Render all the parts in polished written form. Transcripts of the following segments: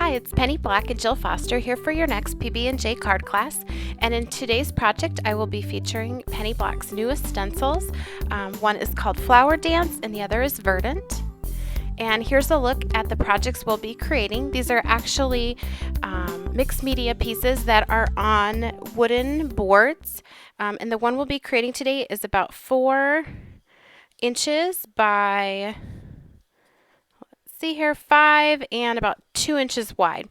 Hi, it's Penny Black and Jill Foster here for your next PB&J card class. And in today's project, I will be featuring Penny Black's newest stencils. One is called Flower Dance and the other is Verdant. And here's a look at the projects we'll be creating. These are actually mixed media pieces that are on wooden boards. And the one we'll be creating today is about 4 inches by 5 and about 2 inches wide.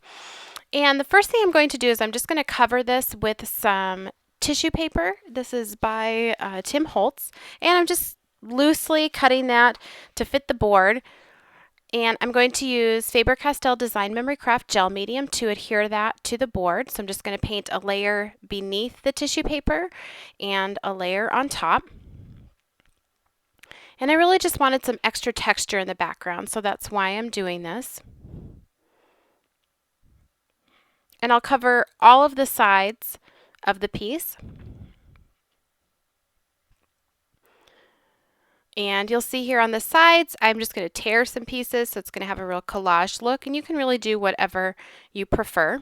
And the first thing I'm going to do is I'm just going to cover this with some tissue paper. This is by Tim Holtz, and I'm just loosely cutting that to fit the board. And I'm going to use Faber-Castell Design Memory Craft gel medium to adhere that to the board. So I'm just going to paint a layer beneath the tissue paper and a layer on top. And I really just wanted some extra texture in the background, so that's why I'm doing this. And I'll cover all of the sides of the piece. And you'll see here on the sides, I'm just going to tear some pieces, so it's going to have a real collage look, and you can really do whatever you prefer.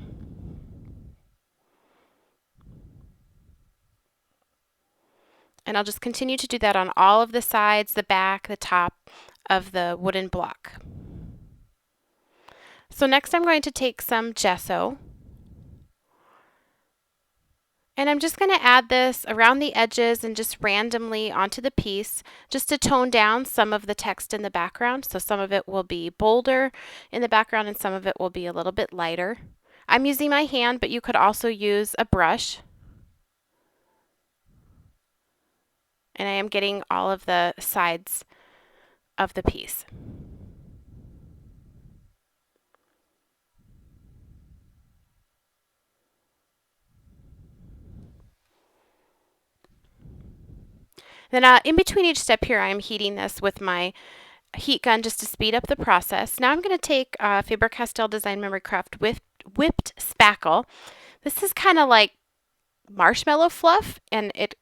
And I'll just continue to do that on all of the sides, the back, the top of the wooden block. So next I'm going to take some gesso. And I'm just going to add this around the edges and just randomly onto the piece just to tone down some of the text in the background. So some of it will be bolder in the background and some of it will be a little bit lighter. I'm using my hand, but you could also use a brush. And I am getting all of the sides of the piece. Then in between each step here, I'm heating this with my heat gun just to speed up the process. Now I'm going to take Faber-Castell Design Memory Craft with whipped spackle. This is kind of like marshmallow fluff, and it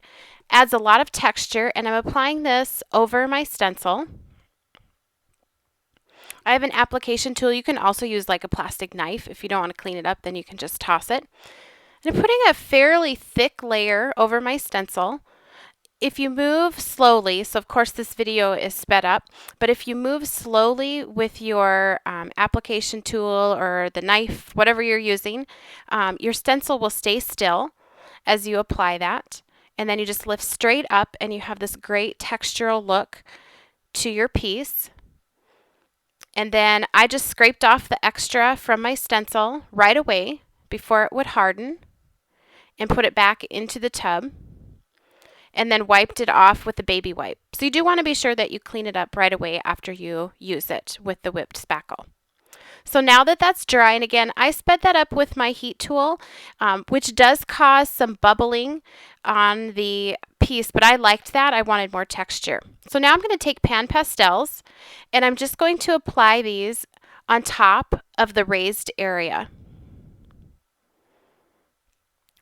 adds a lot of texture, and I'm applying this over my stencil. I have an application tool. You can also use like a plastic knife. If you don't want to clean it up, then you can just toss it. And I'm putting a fairly thick layer over my stencil. If you move slowly, so of course this video is sped up, but if you move slowly with your application tool or the knife, whatever you're using, your stencil will stay still as you apply that. And then you just lift straight up and you have this great textural look to your piece. And then I just scraped off the extra from my stencil right away before it would harden and put it back into the tub and then wiped it off with a baby wipe. So you do want to be sure that you clean it up right away after you use it with the whipped spackle. So now that that's dry, and again, I sped that up with my heat tool, which does cause some bubbling on the piece, but I liked that. I wanted more texture. So now I'm going to take pan pastels, and I'm just going to apply these on top of the raised area.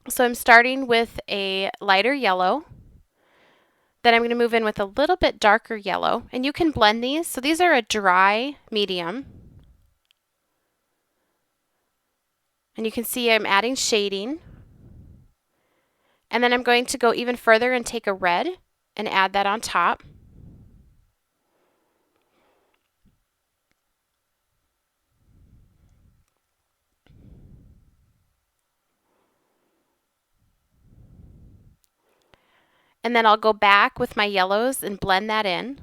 So I'm starting with a lighter yellow. Then I'm going to move in with a little bit darker yellow, and you can blend these. So these are a dry medium. And you can see I'm adding shading. And then I'm going to go even further and take a red and add that on top. And then I'll go back with my yellows and blend that in.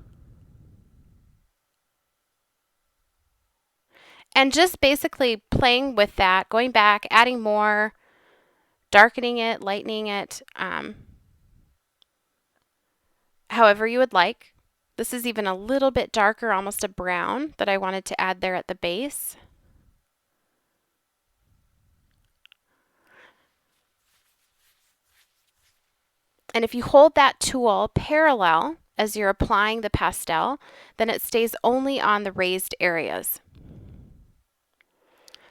And just basically playing with that, going back, adding more, darkening it, lightening it, however you would like. This is even a little bit darker, almost a brown, that I wanted to add there at the base. And if you hold that tool parallel as you're applying the pastel, then it stays only on the raised areas.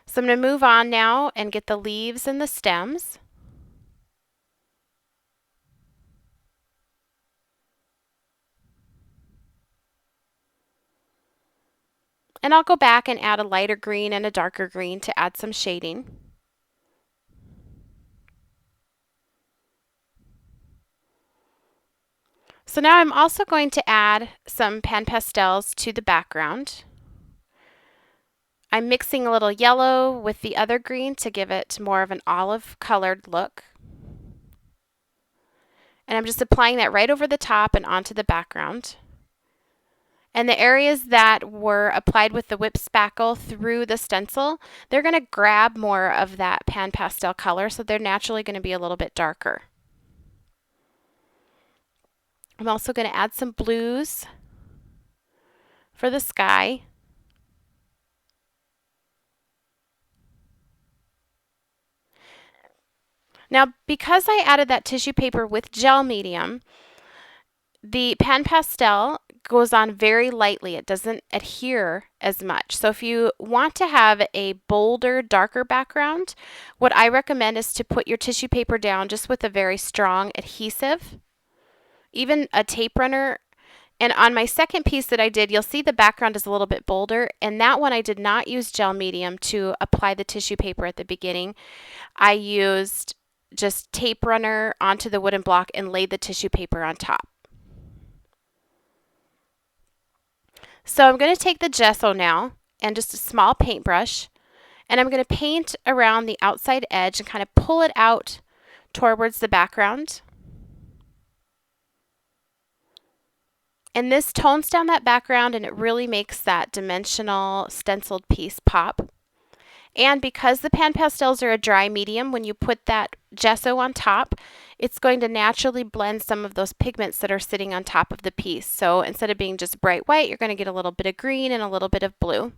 So I'm going to move on now and get the leaves and the stems. And I'll go back and add a lighter green and a darker green to add some shading. So now I'm also going to add some pan pastels to the background. I'm mixing a little yellow with the other green to give it more of an olive colored look. And I'm just applying that right over the top and onto the background. And the areas that were applied with the whip spackle through the stencil, they're going to grab more of that pan pastel color, so they're naturally going to be a little bit darker. I'm also going to add some blues for the sky. Now, because I added that tissue paper with gel medium, the pan pastel goes on very lightly. It doesn't adhere as much. So if you want to have a bolder, darker background, what I recommend is to put your tissue paper down just with a very strong adhesive, even a tape runner. And on my second piece that I did, you'll see the background is a little bit bolder. And that one I did not use gel medium to apply the tissue paper at the beginning. I used just tape runner onto the wooden block and laid the tissue paper on top. So I'm going to take the gesso now and just a small paintbrush, and I'm going to paint around the outside edge and kind of pull it out towards the background. And this tones down that background, and it really makes that dimensional stenciled piece pop. And because the pan pastels are a dry medium, when you put that gesso on top, it's going to naturally blend some of those pigments that are sitting on top of the piece. So instead of being just bright white, you're going to get a little bit of green and a little bit of blue.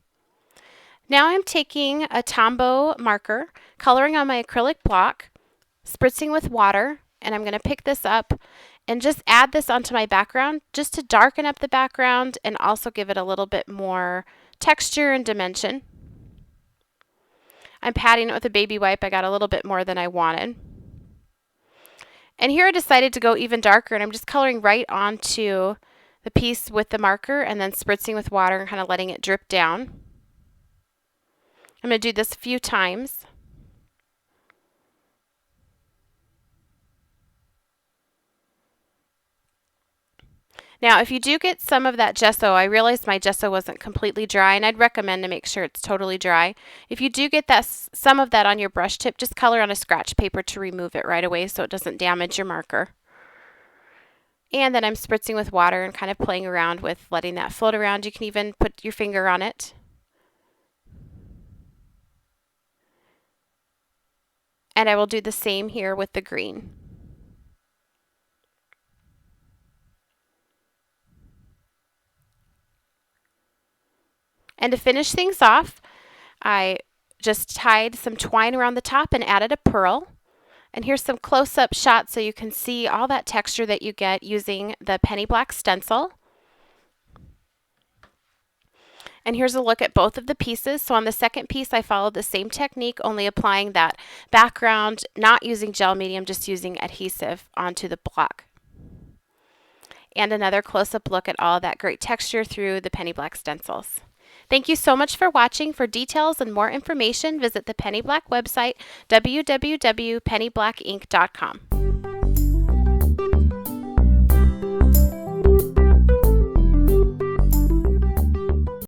Now I'm taking a Tombow marker, coloring on my acrylic block, spritzing with water, and I'm going to pick this up and just add this onto my background just to darken up the background and also give it a little bit more texture and dimension. I'm patting it with a baby wipe. I got a little bit more than I wanted. And here I decided to go even darker, and I'm just coloring right onto the piece with the marker and then spritzing with water and kind of letting it drip down. I'm going to do this a few times. Now, if you do get some of that gesso, I realized my gesso wasn't completely dry, and I'd recommend to make sure it's totally dry. If you do get that some of that on your brush tip, just color on a scratch paper to remove it right away so it doesn't damage your marker. And then I'm spritzing with water and kind of playing around with letting that float around. You can even put your finger on it. And I will do the same here with the green. And to finish things off, I just tied some twine around the top and added a pearl. And here's some close-up shots so you can see all that texture that you get using the penny black stencil. And here's a look at both of the pieces. So on the second piece, I followed the same technique, only applying that background, not using gel medium, just using adhesive onto the block. And another close-up look at all that great texture through the penny black stencils. Thank you so much for watching. For details and more information, visit the Penny Black website, www.pennyblackink.com.